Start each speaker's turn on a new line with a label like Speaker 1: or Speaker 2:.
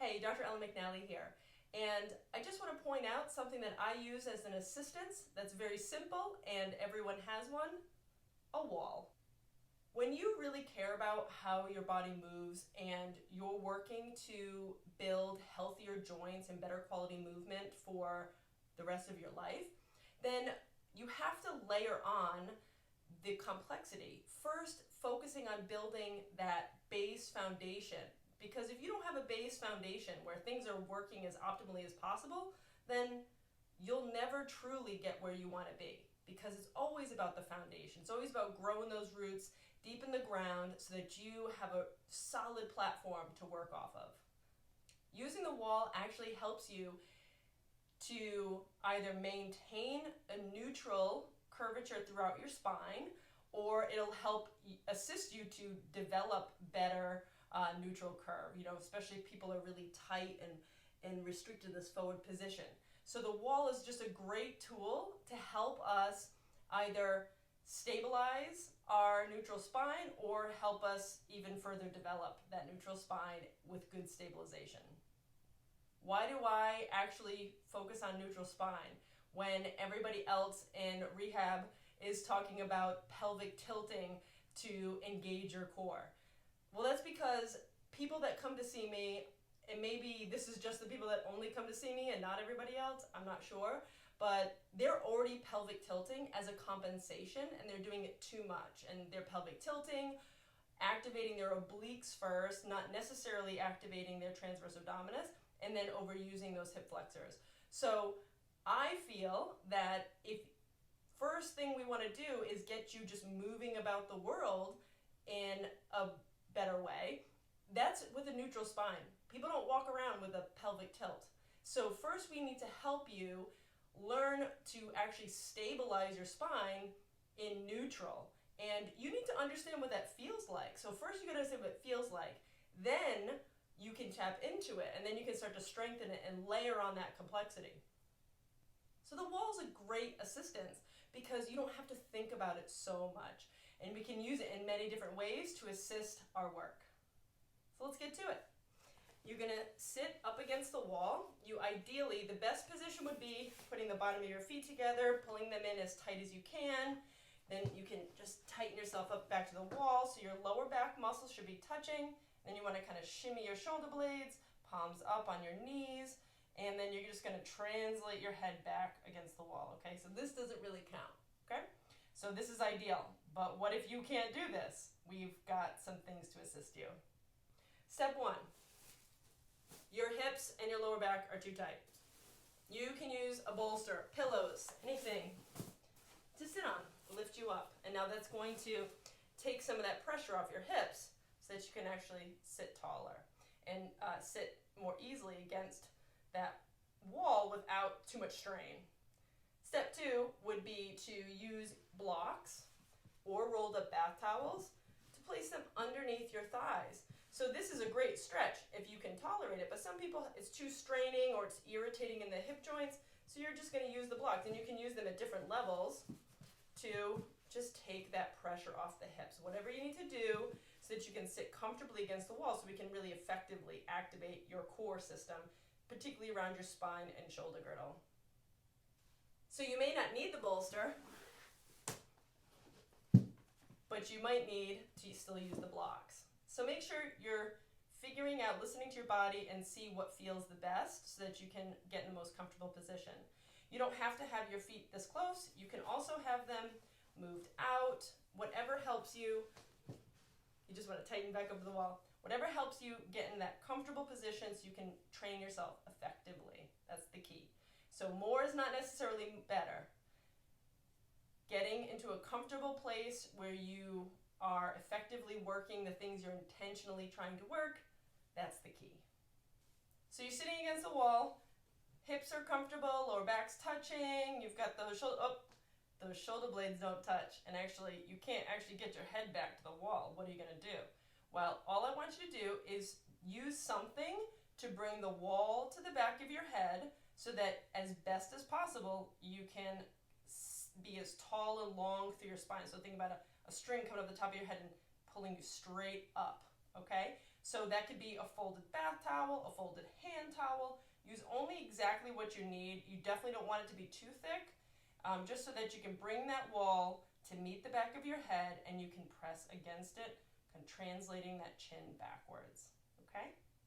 Speaker 1: Hey, Dr. Ellen McNally here. And I just want to point out something that I use as an assistance that's very simple and everyone has one: a wall. When you really care about how your body moves and you're working to build healthier joints and better quality movement for the rest of your life, then you have to layer on the complexity. First, focusing on building that base foundation. Because if you don't have a base foundation where things are working as optimally as possible, then you'll never truly get where you want to be. Because it's always about the foundation. It's always about growing those roots deep in the ground so that you have a solid platform to work off of. Using the wall actually helps you to either maintain a neutral curvature throughout your spine, or it'll help assist you to develop better neutral curve, especially if people are really tight and restricted this forward position. So the wall is just a great tool to help us either stabilize our neutral spine or help us even further develop that neutral spine with good stabilization. Why do I actually focus on neutral spine when everybody else in rehab is talking about pelvic tilting to engage your core? Well, that's because people that come to see me, and maybe this is just the people that only come to see me and not everybody else, I'm not sure, but they're already pelvic tilting as a compensation and they're doing it too much. And they're pelvic tilting, activating their obliques first, not necessarily activating their transverse abdominis, and then overusing those hip flexors. So I feel that if first thing we want to do is get you just moving about the world in a better way, that's with a neutral spine. People don't walk around with a pelvic tilt. So first we need to help you learn to actually stabilize your spine in neutral. And you need to understand what that feels like. So first you got to understand what it feels like. Then you can tap into it, and then you can start to strengthen it and layer on that complexity. So the wall is a great assistance because you don't have to think about it so much. And we can use it in many different ways to assist our work. So let's get to it. You're going to sit up against the wall. Ideally, the best position would be putting the bottom of your feet together, pulling them in as tight as you can. Then you can just tighten yourself up back to the wall so your lower back muscles should be touching. Then you want to kind of shimmy your shoulder blades, palms up on your knees, and then you're just going to translate your head back against the wall, okay? So this doesn't really count, okay? So this is ideal, but what if you can't do this? We've got some things to assist you. Step one, your hips and your lower back are too tight. You can use a bolster, pillows, anything to sit on, lift you up. And now that's going to take some of that pressure off your hips so that you can actually sit taller and sit more easily against that wall without too much strain. Step two would be to use blocks or rolled up bath towels to place them underneath your thighs. So this is a great stretch if you can tolerate it, but some people it's too straining or it's irritating in the hip joints, so you're just going to use the blocks, and you can use them at different levels to just take that pressure off the hips. Whatever you need to do so that you can sit comfortably against the wall so we can really effectively activate your core system, particularly around your spine and shoulder girdle. So you may not need the bolster, but you might need to still use the blocks. So make sure you're figuring out, listening to your body and see what feels the best so that you can get in the most comfortable position. You don't have to have your feet this close. You can also have them moved out. Whatever helps you. You just want to tighten back over the wall. Whatever helps you get in that comfortable position so you can train yourself effectively. That's the key. So more is not necessarily better. Getting into a comfortable place where you are effectively working the things you're intentionally trying to work, that's the key. So you're sitting against the wall, hips are comfortable, lower back's touching, you've got those shoulder blades don't touch, and actually you can't actually get your head back to the wall. What are you going to do? Well, all I want you to do is use something to bring the wall to the back of your head so that as best as possible you can be as tall and long through your spine. So think about a string coming up the top of your head and pulling you straight up, okay? So that could be a folded bath towel, a folded hand towel. Use only exactly what you need. You definitely don't want it to be too thick, just so that you can bring that wall to meet the back of your head and you can press against it, kind of translating that chin backwards, okay?